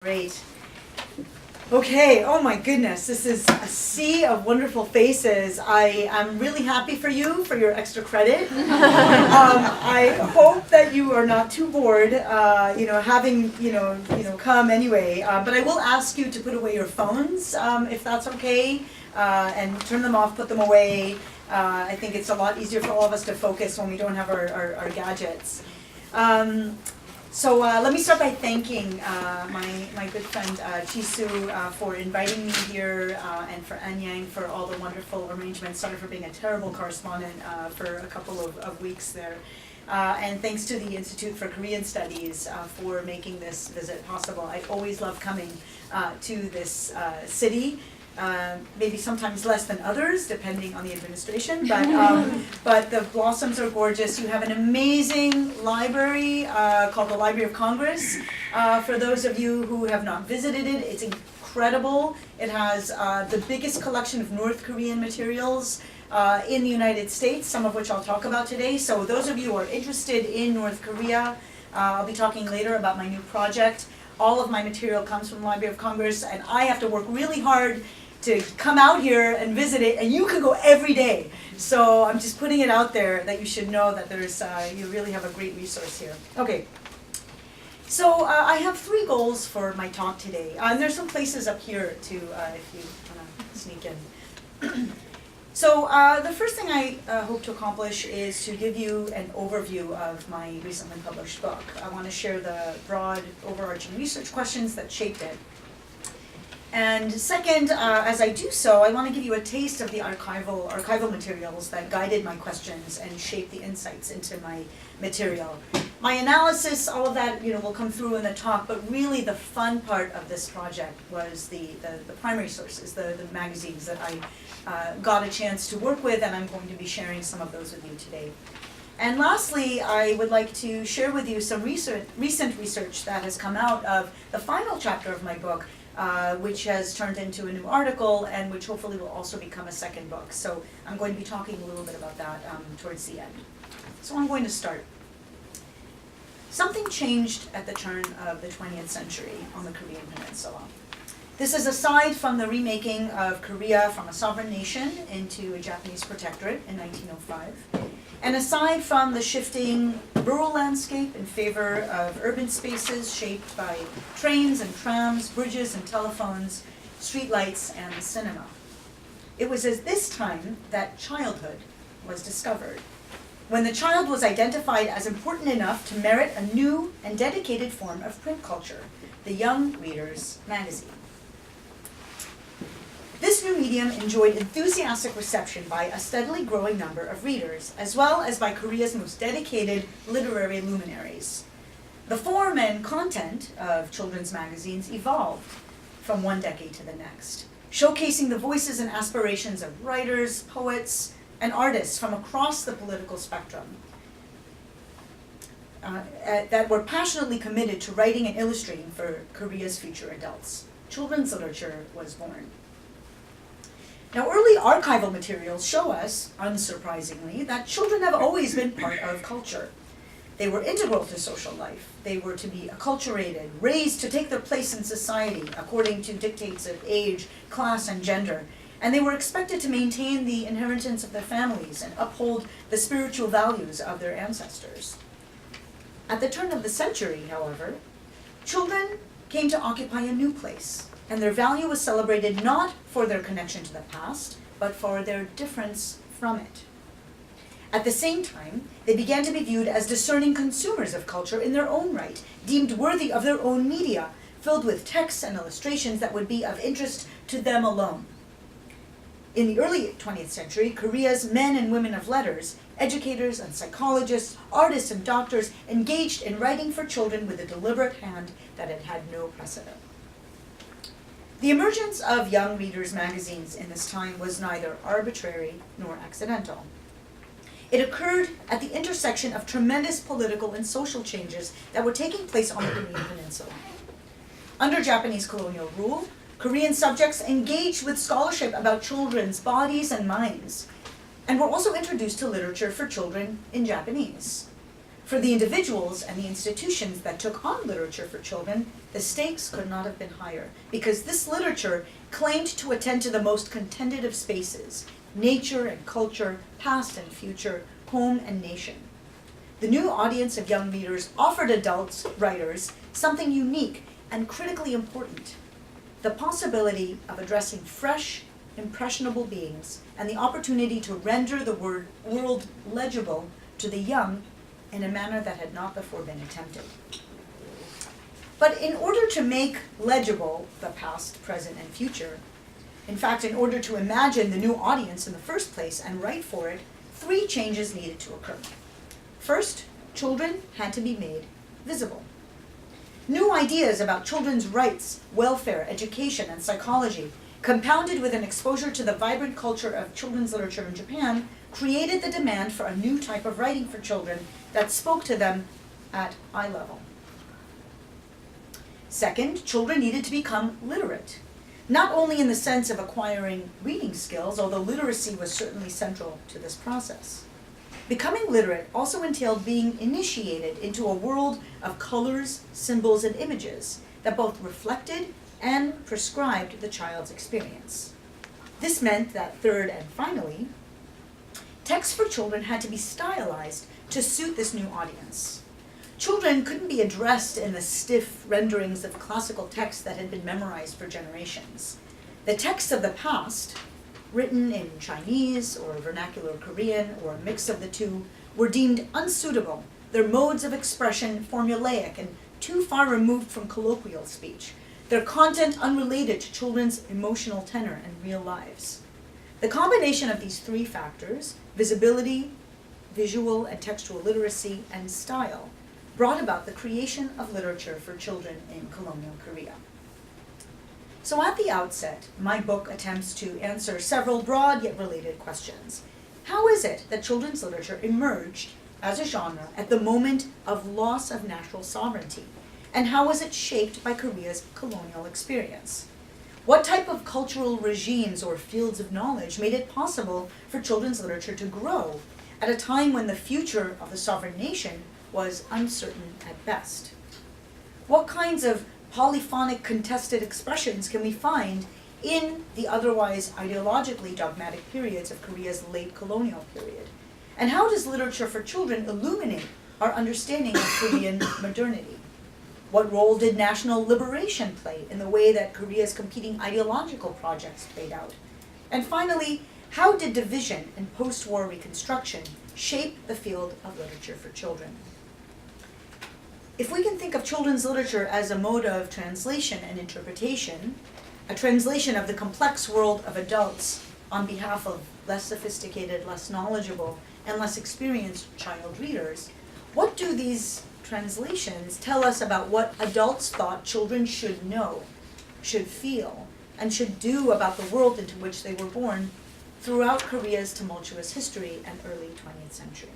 Great. Okay, oh my goodness, this is a sea of wonderful faces. I am really happy for you, for your extra credit. I hope that you are not too bored, having, come anyway. But I will ask you to put away your phones, if that's okay, and turn them off, put them away. I think it's a lot easier for all of us to focus when we don't have our gadgets. So let me start by thanking my good friend Chisu for inviting me here and for Anyang for all the wonderful arrangements. Sorry for being a terrible correspondent for a couple of weeks there. And thanks to the Institute for Korean Studies for making this visit possible. I always love coming to this city. Maybe sometimes less than others, depending on the administration, but the blossoms are gorgeous. You have an amazing library called the Library of Congress. For those of you who have not visited it, it's incredible. It has the biggest collection of North Korean materials in the United States, some of which I'll talk about today. So those of you who are interested in North Korea, I'll be talking later about my new project. All of my material comes from the Library of Congress, and I have to work really hard to come out here and visit it, and you can go every day. So I'm just putting it out there that you should know that there's you really have a great resource here. Okay. So I have 3 goals for my talk today, and there's some places up here too if you want to sneak in. So the first thing I hope to accomplish is to give you an overview of my recently published book. I want to share the broad, overarching research questions that shaped it. And second, as I do so, I want to give you a taste of the archival materials that guided my questions and shaped the insights into my material. My analysis, all of that, will come through in the talk, but really the fun part of this project was the primary sources, the magazines that I got a chance to work with, and I'm going to be sharing some of those with you today. And lastly, I would like to share with you some recent research that has come out of the final chapter of my book, which has turned into a new article and which hopefully will also become a second book. So I'm going to be talking a little bit about that towards the end. So I'm going to start. Something changed at the turn of the 20th century on the Korean Peninsula. This is aside from the remaking of Korea from a sovereign nation into a Japanese protectorate in 1905. And aside from the shifting rural landscape in favor of urban spaces shaped by trains and trams, bridges and telephones, streetlights and cinema. It was at this time that childhood was discovered, when the child was identified as important enough to merit a new and dedicated form of print culture, the Young Reader's Magazine. This new medium enjoyed enthusiastic reception by a steadily growing number of readers, as well as by Korea's most dedicated literary luminaries. The form and content of children's magazines evolved from one decade to the next, showcasing the voices and aspirations of writers, poets, and artists from across the political spectrum that were passionately committed to writing and illustrating for Korea's future adults. Children's literature was born. Now, early archival materials show us, unsurprisingly, that children have always been part of culture. They were integral to social life. They were to be acculturated, raised to take their place in society according to dictates of age, class, and gender. And they were expected to maintain the inheritance of their families and uphold the spiritual values of their ancestors. At the turn of the century, however, children came to occupy a new place, and their value was celebrated not for their connection to the past, but for their difference from it. At the same time, they began to be viewed as discerning consumers of culture in their own right, deemed worthy of their own media, filled with texts and illustrations that would be of interest to them alone. In the early 20th century, Korea's men and women of letters, educators and psychologists, artists and doctors, engaged in writing for children with a deliberate hand that had had no precedent. The emergence of Young Readers magazines in this time was neither arbitrary nor accidental. It occurred at the intersection of tremendous political and social changes that were taking place on the Korean Peninsula. Under Japanese colonial rule, Korean subjects engaged with scholarship about children's bodies and minds, and were also introduced to literature for children in Japanese. For the individuals and the institutions that took on literature for children, the stakes could not have been higher, because this literature claimed to attend to the most contended of spaces, nature and culture, past and future, home and nation. The new audience of young readers offered adult writers something unique and critically important: the possibility of addressing fresh, impressionable beings and the opportunity to render the world legible to the young in a manner that had not before been attempted. But in order to make legible the past, present, and future, in fact, in order to imagine the new audience in the first place and write for it, 3 changes needed to occur. First, children had to be made visible. New ideas about children's rights, welfare, education, and psychology, compounded with an exposure to the vibrant culture of children's literature in Japan, created the demand for a new type of writing for children that spoke to them at eye level. Second, children needed to become literate, not only in the sense of acquiring reading skills, although literacy was certainly central to this process. Becoming literate also entailed being initiated into a world of colors, symbols, and images that both reflected and prescribed the child's experience. This meant that, third and finally, texts for children had to be stylized to suit this new audience. Children couldn't be addressed in the stiff renderings of classical texts that had been memorized for generations. The texts of the past, written in Chinese or vernacular Korean or a mix of the two, were deemed unsuitable, their modes of expression formulaic and too far removed from colloquial speech, their content unrelated to children's emotional tenor and real lives. The combination of these 3 factors, visibility, visual and textual literacy, and style, brought about the creation of literature for children in colonial Korea. So at the outset, my book attempts to answer several broad yet related questions. How is it that children's literature emerged as a genre at the moment of loss of natural sovereignty? And how was it shaped by Korea's colonial experience? What type of cultural regimes or fields of knowledge made it possible for children's literature to grow at a time when the future of the sovereign nation was uncertain at best? What kinds of polyphonic contested expressions can we find in the otherwise ideologically dogmatic periods of Korea's late colonial period? And how does literature for children illuminate our understanding of Korean modernity? What role did national liberation play in the way that Korea's competing ideological projects played out? And finally, how did division and post-war reconstruction shape the field of literature for children? If we can think of children's literature as a mode of translation and interpretation, a translation of the complex world of adults on behalf of less sophisticated, less knowledgeable, and less experienced child readers, what do these translations tell us about what adults thought children should know, should feel, and should do about the world into which they were born throughout Korea's tumultuous history and early 20th century?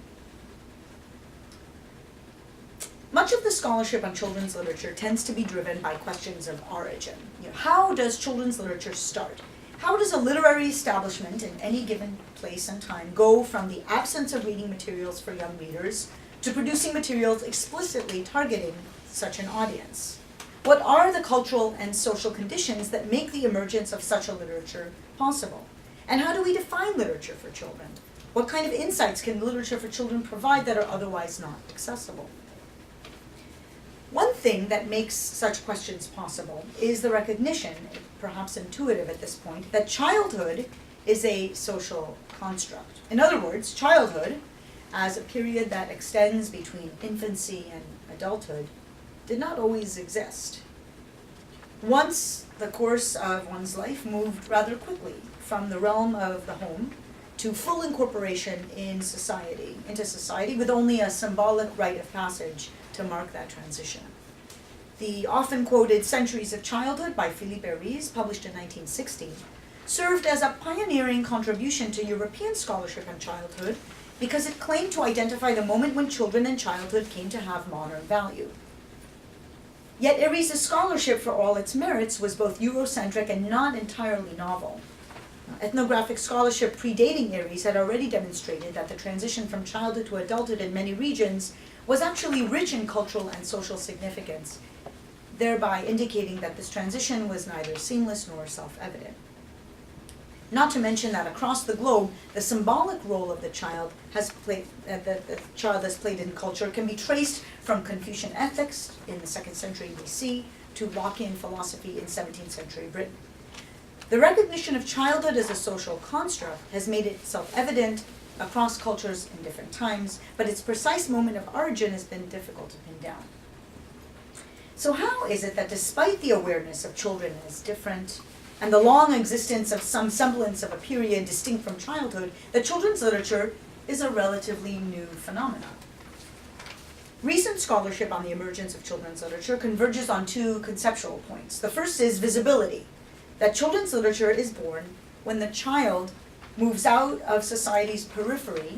Much of the scholarship on children's literature tends to be driven by questions of origin. How does children's literature start? How does a literary establishment in any given place and time go from the absence of reading materials for young readers to producing materials explicitly targeting such an audience? What are the cultural and social conditions that make the emergence of such a literature possible? And how do we define literature for children? What kind of insights can literature for children provide that are otherwise not accessible? One thing that makes such questions possible is the recognition, perhaps intuitive at this point, that childhood is a social construct. In other words, childhood, as a period that extends between infancy and adulthood, did not always exist. Once the course of one's life moved rather quickly from the realm of the home to full incorporation into society with only a symbolic rite of passage to mark that transition. The often quoted Centuries of Childhood by Philippe Ries, published in 1960, served as a pioneering contribution to European scholarship on childhood because it claimed to identify the moment when children and childhood came to have modern value. Yet Ries' scholarship, for all its merits, was both Eurocentric and not entirely novel. Ethnographic scholarship predating Ries had already demonstrated that the transition from childhood to adulthood in many regions was actually rich in cultural and social significance, thereby indicating that this transition was neither seamless nor self-evident. Not to mention that across the globe, the symbolic role of the child has played in culture can be traced from Confucian ethics in the 2nd century BC to Lockean philosophy in 17th century Britain. The recognition of childhood as a social construct has made itself evident across cultures in different times, but its precise moment of origin has been difficult to pin down. So how is it that despite the awareness of children as different and the long existence of some semblance of a period distinct from childhood, that children's literature is a relatively new phenomenon? Recent scholarship on the emergence of children's literature converges on two conceptual points. The first is visibility, that children's literature is born when the child moves out of society's periphery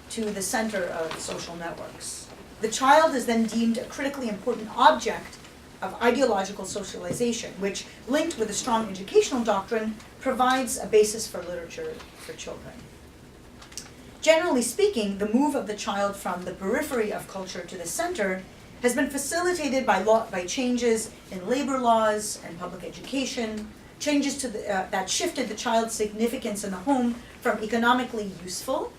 to the center of social networks. The child is then deemed a critically important object of ideological socialization, which, linked with a strong educational doctrine, provides a basis for literature for children. Generally speaking, the move of the child from the periphery of culture to the center has been facilitated by changes in labor laws and public education, changes that shifted the child's significance in the home from economically useful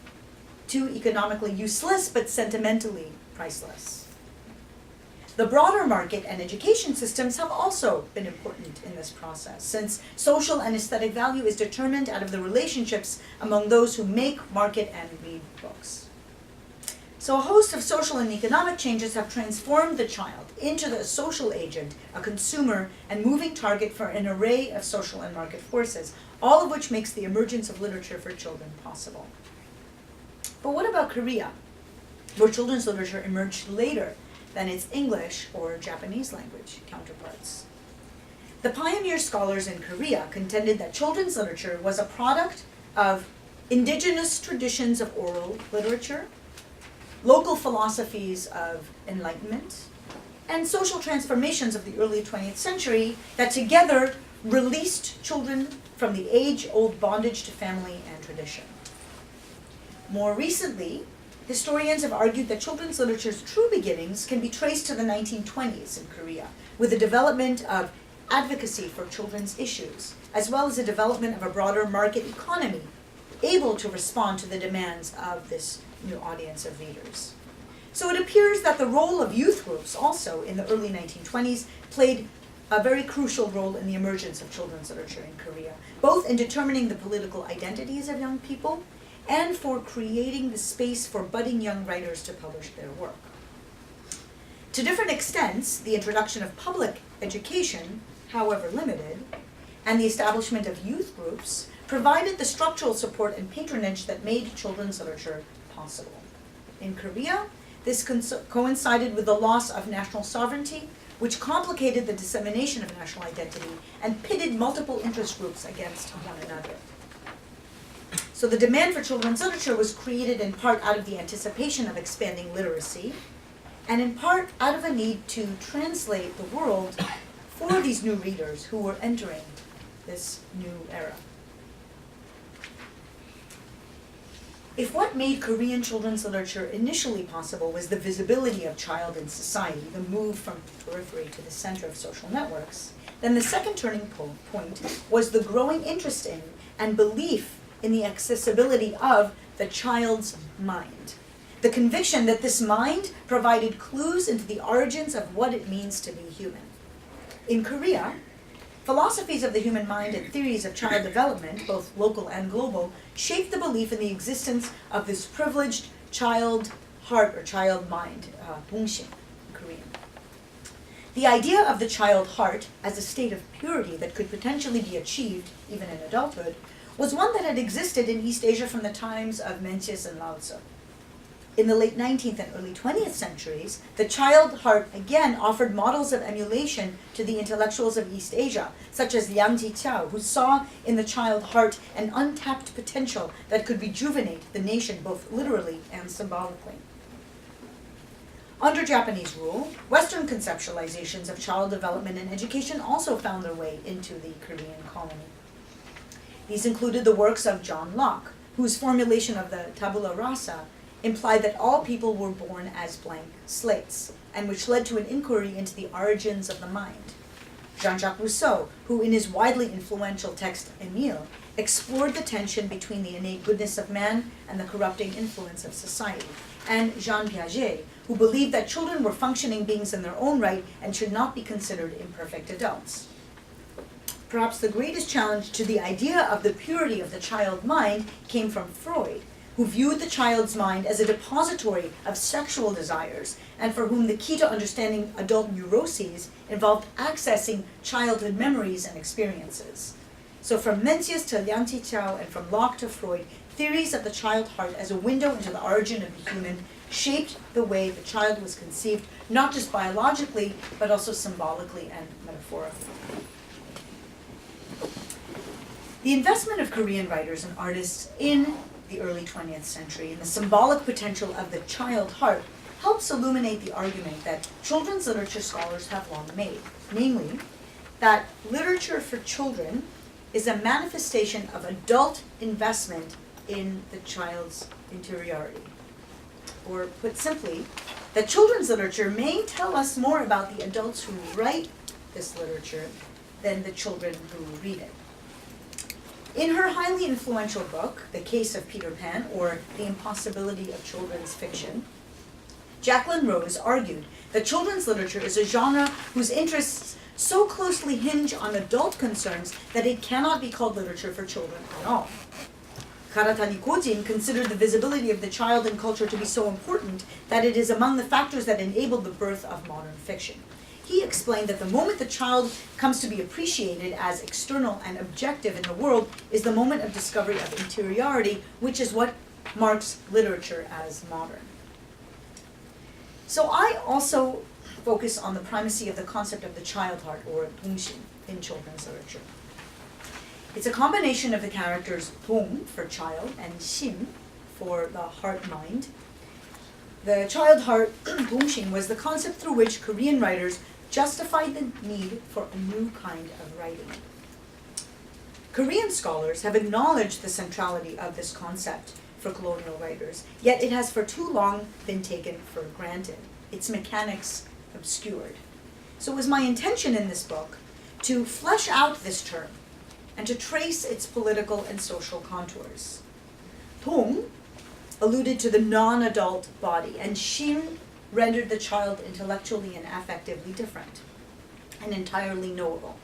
to economically useless but sentimentally priceless. The broader market and education systems have also been important in this process, since social and aesthetic value is determined out of the relationships among those who make, market, and read books. So a host of social and economic changes have transformed the child into the social agent, a consumer, and moving target for an array of social and market forces, all of which makes the emergence of literature for children possible. But what about Korea, where children's literature emerged later than its English or Japanese language counterparts? The pioneer scholars in Korea contended that children's literature was a product of indigenous traditions of oral literature, local philosophies of enlightenment, and social transformations of the early 20th century that together released children from the age-old bondage to family and tradition. More recently, historians have argued that children's literature's true beginnings can be traced to the 1920s in Korea, with the development of advocacy for children's issues, as well as the development of a broader market economy, able to respond to the demands of this new audience of readers. So it appears that the role of youth groups also in the early 1920s played a very crucial role in the emergence of children's literature in Korea, both in determining the political identities of young people and for creating the space for budding young writers to publish their work. To different extents, the introduction of public education, however limited, and the establishment of youth groups provided the structural support and patronage that made children's literature possible. In Korea, this coincided with the loss of national sovereignty, which complicated the dissemination of national identity and pitted multiple interest groups against one another. So the demand for children's literature was created in part out of the anticipation of expanding literacy, and in part out of a need to translate the world for these new readers who were entering this new era. If what made Korean children's literature initially possible was the visibility of child in society, the move from periphery to the center of social networks, then the second turning point was the growing interest in and belief in the accessibility of the child's mind. The conviction that this mind provided clues into the origins of what it means to be human. In Korea, philosophies of the human mind and theories of child development, both local and global, shaped the belief in the existence of this privileged child heart or child mind, bungshin in Korean. The idea of the child heart as a state of purity that could potentially be achieved even in adulthood was one that had existed in East Asia from the times of Mencius and Lao Tzu. In the late 19th and early 20th centuries, the child heart again offered models of emulation to the intellectuals of East Asia, such as Yang Jiqiao, who saw in the child heart an untapped potential that could rejuvenate the nation both literally and symbolically. Under Japanese rule, Western conceptualizations of child development and education also found their way into the Korean colony. These included the works of John Locke, whose formulation of the tabula rasa implied that all people were born as blank slates, and which led to an inquiry into the origins of the mind. Jean-Jacques Rousseau, who in his widely influential text Émile, explored the tension between the innate goodness of man and the corrupting influence of society, and Jean Piaget, who believed that children were functioning beings in their own right and should not be considered imperfect adults. Perhaps the greatest challenge to the idea of the purity of the child mind came from Freud, who viewed the child's mind as a depository of sexual desires, and for whom the key to understanding adult neuroses involved accessing childhood memories and experiences. So from Mencius to Liang Qichao and from Locke to Freud, theories of the child heart as a window into the origin of the human shaped the way the child was conceived, not just biologically, but also symbolically and metaphorically. The investment of Korean writers and artists in the early 20th century in the symbolic potential of the child heart helps illuminate the argument that children's literature scholars have long made, namely, that literature for children is a manifestation of adult investment in the child's interiority. Or put simply, that children's literature may tell us more about the adults who write this literature than the children who read it. In her highly influential book, The Case of Peter Pan, or The Impossibility of Children's Fiction, Jacqueline Rose argued that children's literature is a genre whose interests so closely hinge on adult concerns that it cannot be called literature for children at all. Karatani Kojin considered the visibility of the child in culture to be so important that it is among the factors that enabled the birth of modern fiction. He explained that the moment the child comes to be appreciated as external and objective in the world is the moment of discovery of interiority, which is what marks literature as modern. So I also focus on the primacy of the concept of the child heart, or 동심, in children's literature. It's a combination of the characters 동 for child and 심 for the heart-mind. The child heart, 동심, was the concept through which Korean writers justified the need for a new kind of writing. Korean scholars have acknowledged the centrality of this concept for colonial writers, yet it has for too long been taken for granted, its mechanics obscured. So it was my intention in this book to flesh out this term and to trace its political and social contours. 동 alluded to the non-adult body, and 심 rendered the child intellectually and affectively different and entirely knowable.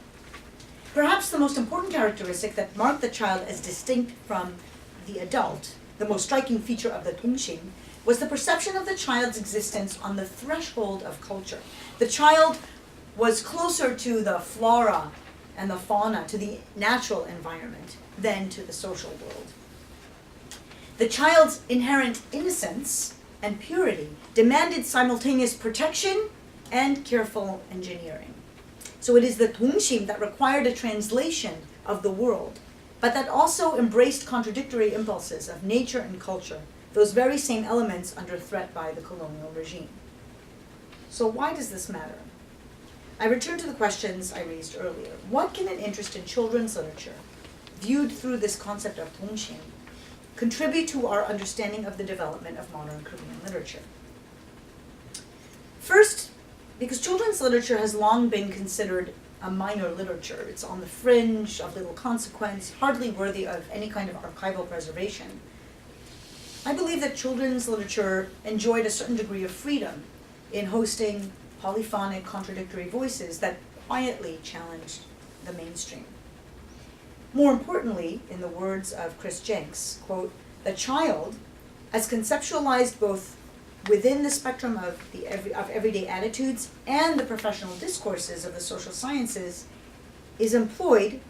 Perhaps the most important characteristic that marked the child as distinct from the adult, the most striking feature of the 동심, was the perception of the child's existence on the threshold of culture. The child was closer to the flora and the fauna, to the natural environment, than to the social world. The child's inherent innocence and purity demanded simultaneous protection and careful engineering. So it is the 동심 that required a translation of the world, but that also embraced contradictory impulses of nature and culture, those very same elements under threat by the colonial regime. So why does this matter? I return to the questions I raised earlier. What can an interest in children's literature, viewed through this concept of 동심, contribute to our understanding of the development of modern Korean literature? First, because children's literature has long been considered a minor literature. It's on the fringe, of little consequence, hardly worthy of any kind of archival preservation. I believe that children's literature enjoyed a certain degree of freedom in hosting polyphonic, contradictory voices that quietly challenged the mainstream. More importantly, in the words of Chris Jenks, quote, "The child, as conceptualized both within the spectrum of everyday attitudes and the professional discourses of the social sciences, is employed,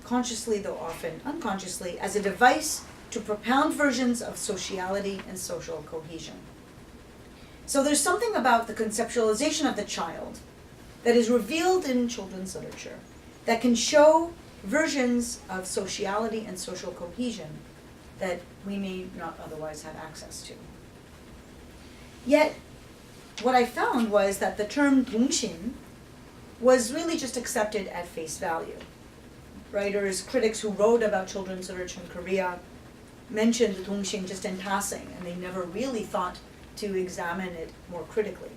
consciously though often unconsciously, as a device to propound versions of sociality and social cohesion." So there's something about the conceptualization of the child that is revealed in children's literature that can show versions of sociality and social cohesion that we may not otherwise have access to. Yet, what I found was that the term 동심 was really just accepted at face value. Writers, critics who wrote about children's literature in Korea mentioned the Dongxing just in passing, and they never really thought to examine it more critically.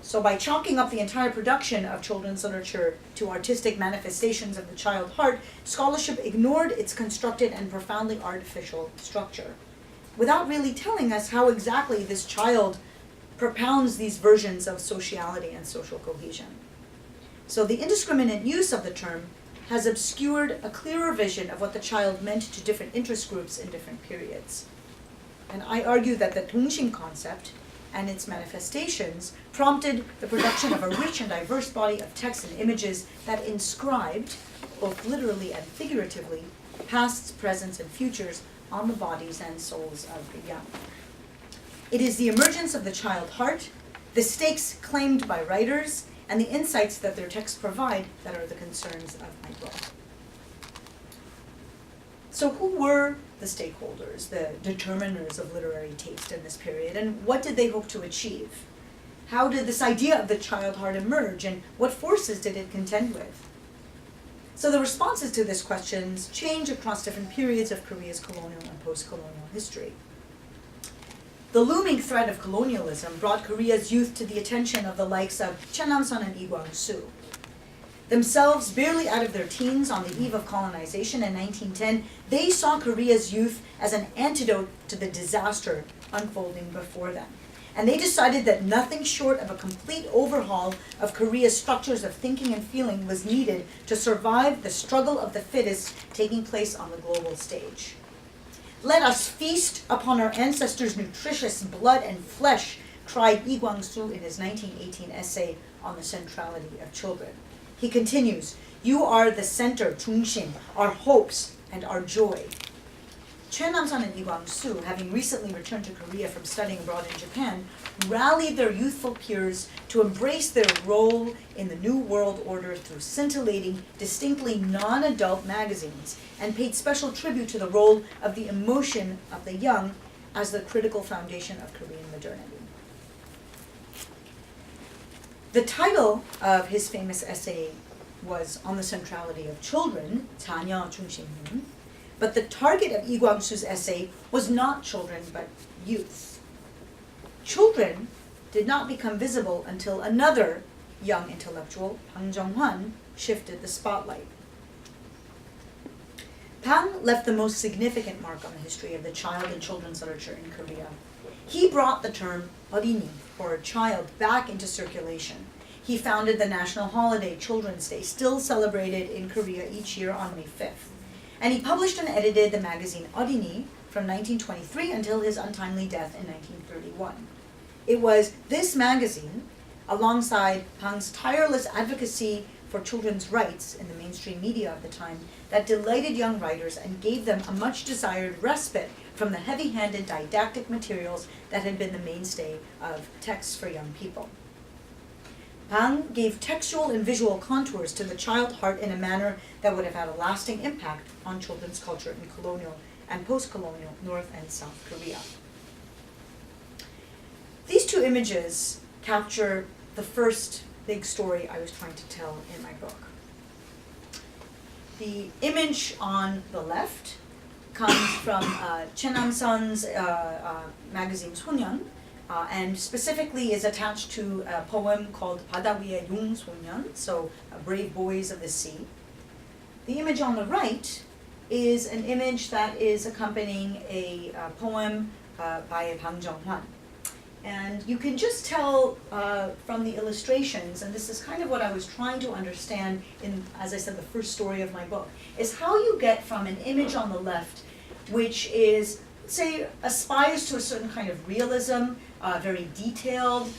So by chalking up the entire production of children's literature to artistic manifestations of the child heart, scholarship ignored its constructed and profoundly artificial structure, without really telling us how exactly this child propounds these versions of sociality and social cohesion. So the indiscriminate use of the term has obscured a clearer vision of what the child meant to different interest groups in different periods. And I argue that the Dongxing concept and its manifestations prompted the production of a rich and diverse body of texts and images that inscribed, both literally and figuratively, pasts, presents, and futures on the bodies and souls of the young. It is the emergence of the child heart, the stakes claimed by writers, and the insights that their texts provide that are the concerns of my book. So who were the stakeholders, the determiners of literary taste in this period, and what did they hope to achieve? How did this idea of the child heart emerge, and what forces did it contend with? So the responses to these questions change across different periods of Korea's colonial and post-colonial history. The looming threat of colonialism brought Korea's youth to the attention of the likes of Chen Nam-sun and Lee Kwang-soo. Themselves barely out of their teens on the eve of colonization in 1910, they saw Korea's youth as an antidote to the disaster unfolding before them. And they decided that nothing short of a complete overhaul of Korea's structures of thinking and feeling was needed to survive the struggle of the fittest taking place on the global stage. "Let us feast upon our ancestors' nutritious blood and flesh," cried Lee Kwang-soo in his 1918 essay on the centrality of children. He continues, "You are the center, Dongxing, our hopes and our joy." Chen Nam-sun and Lee Kwang-soo, having recently returned to Korea from studying abroad in Japan, rallied their youthful peers to embrace their role in the New World Order through scintillating, distinctly non-adult magazines, and paid special tribute to the role of the emotion of the young as the critical foundation of Korean modernity. The title of his famous essay was On the Centrality of Children, 자녀 중심론, but the target of Lee Kwang-soo's essay was not children, but youth. Children did not become visible until another young intellectual, Bang Jung-hwan, shifted the spotlight. Bang left the most significant mark on the history of the child and children's literature in Korea. He brought the term 어린이, or child, back into circulation. He founded the national holiday, Children's Day, still celebrated in Korea each year on May 5th. And he published and edited the magazine 어린이 from 1923 until his untimely death in 1931. It was this magazine, alongside Bang's tireless advocacy for children's rights in the mainstream media of the time, that delighted young writers and gave them a much-desired respite from the heavy-handed didactic materials that had been the mainstay of texts for young people. Bang gave textual and visual contours to the child heart in a manner that would have had a lasting impact on children's culture in colonial and post-colonial North and South Korea. These two images capture the first big story I was trying to tell in my book. The image on the left comes from Chen Nam-sun's magazine 소년, and specifically is attached to a poem called 바다 위의 용소년, so Brave Boys of the Sea. The image on the right is an image that is accompanying a poem by Bang Jung-hwan. And you can just tell from the illustrations, and this is kind of what I was trying to understand in, as I said, the first story of my book, is how you get from an image on the left, which is, say, aspires to a certain kind of realism, very detailed.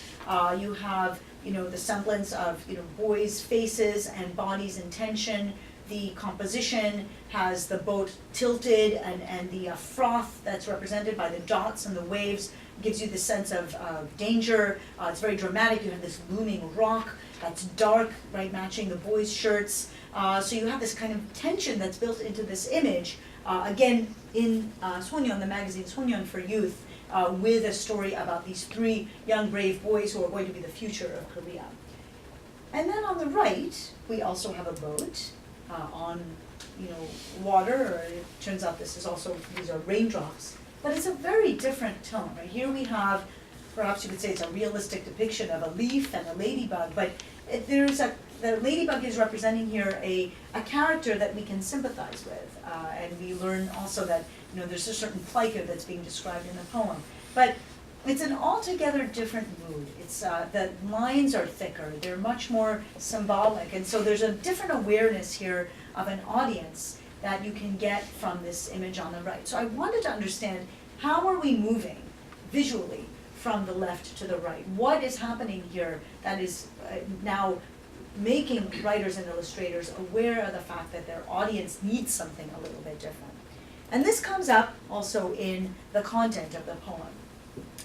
You have, the semblance of, boys' faces and bodies in tension. The composition has the boat tilted, and the froth that's represented by the dots and the waves gives you the sense of danger. It's very dramatic. You have this looming rock that's dark, right, matching the boys' shirts. So you have this kind of tension that's built into this image, again, in 소년, the magazine 소년 for youth, with a story about these three young brave boys who are going to be the future of Korea. And then on the right, we also have a boat. on, water, or it turns out these are raindrops. But it's a very different tone, right? Here we have, perhaps you could say it's a realistic depiction of a leaf and a ladybug, but the ladybug is representing here a character that we can sympathize with, and we learn also that, there's a certain plight that's being described in the poem. But it's an altogether different mood. It's the lines are thicker, they're much more symbolic, and so there's a different awareness here of an audience that you can get from this image on the right. So I wanted to understand, how are we moving visually from the left to the right? What is happening here that is now making writers and illustrators aware of the fact that their audience needs something a little bit different? And this comes up also in the content of the poem.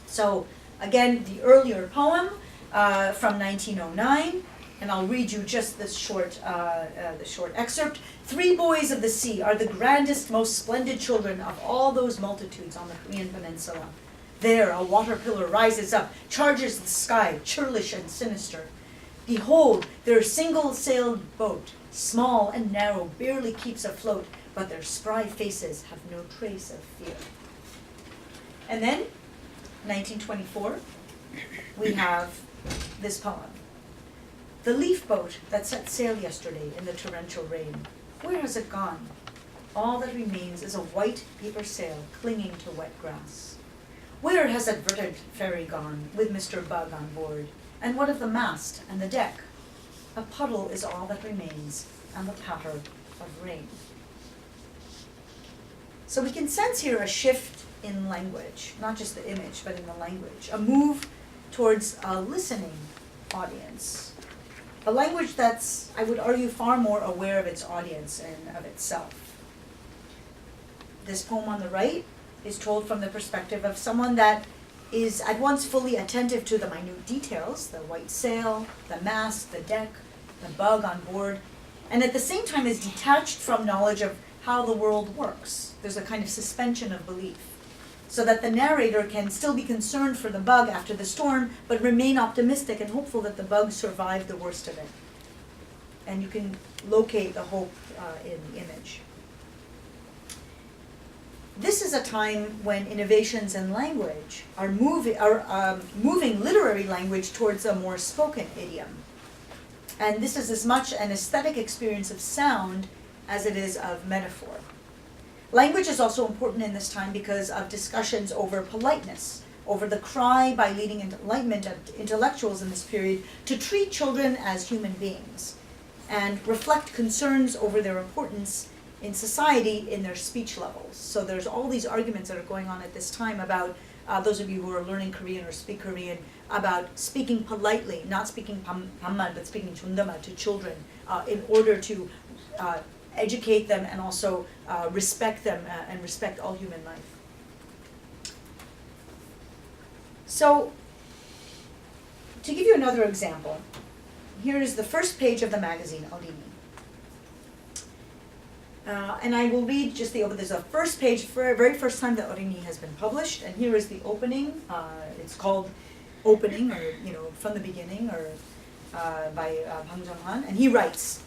So again, the earlier poem from 1909, and I'll read you just this short excerpt. 3 boys of the sea are the grandest, most splendid children of all those multitudes on the Korean peninsula. There a water pillar rises up, charges the sky, churlish and sinister. Behold, their single-sailed boat, small and narrow, barely keeps afloat, but their spry faces have no trace of fear. And then, 1924, we have this poem. The leaf boat that set sail yesterday in the torrential rain, where has it gone? All that remains is a white paper sail clinging to wet grass. Where has that verdant ferry gone with Mr. Bug on board? And what of the mast and the deck? A puddle is all that remains, and the patter of rain. So we can sense here a shift in language, not just the image, but in the language. A move towards a listening audience. A language that's, I would argue, far more aware of its audience and of itself. This poem on the right is told from the perspective of someone that is at once fully attentive to the minute details, the white sail, the mast, the deck, the bug on board, and at the same time is detached from knowledge of how the world works. There's a kind of suspension of belief, so that the narrator can still be concerned for the bug after the storm, but remain optimistic and hopeful that the bug survived the worst of it. And you can locate the hope in the image. This is a time when innovations in language are moving literary language towards a more spoken idiom. And this is as much an aesthetic experience of sound as it is of metaphor. Language is also important in this time because of discussions over politeness, over the cry by leading Enlightenment intellectuals in this period to treat children as human beings and reflect concerns over their importance in society in their speech levels. So there's all these arguments that are going on at this time about, those of you who are learning Korean or speak Korean, about speaking politely, not speaking 반말, but speaking 존댓말 to children in order to educate them and also respect them and respect all human life. So, to give you another example, here is the first page of the magazine, 어린이. And I will read just there's the first page, for the very first time that 어린이 has been published, and here is the opening. It's called Opening, or from the beginning, or by Bang Jung-han, and he writes,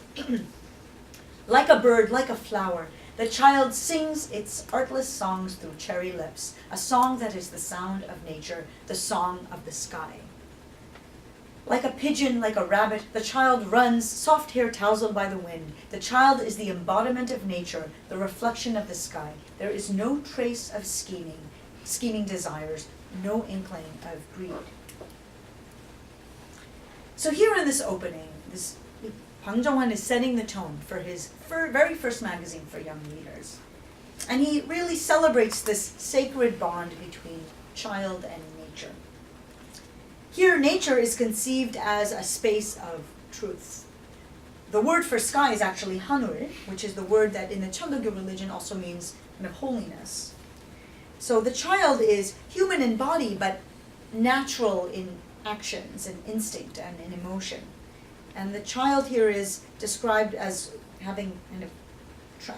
like a bird, like a flower, the child sings its artless songs through cherry lips, a song that is the sound of nature, the song of the sky. Like a pigeon, like a rabbit, the child runs, soft hair tousled by the wind. The child is the embodiment of nature, the reflection of the sky. There is no trace of scheming desires, no inkling of greed. So here in this opening, Bang Jung-han is setting the tone for his very first magazine for young readers. And he really celebrates this sacred bond between child and nature. Here, nature is conceived as a space of truths. The word for sky is actually 하늘, which is the word that in the Cheonggyo religion also means kind of holiness. So the child is human in body, but natural in actions and instinct and in emotion. And the child here is described as having kind of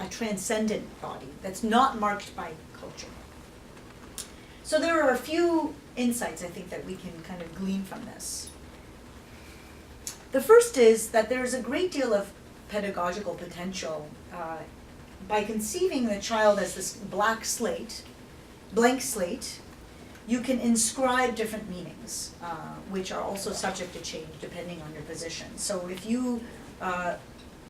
a transcendent body that's not marked by culture. So there are a few insights, I think, that we can kind of glean from this. The first is that there is a great deal of pedagogical potential, by conceiving the child as this blank slate, you can inscribe different meanings, which are also subject to change depending on your position. So if you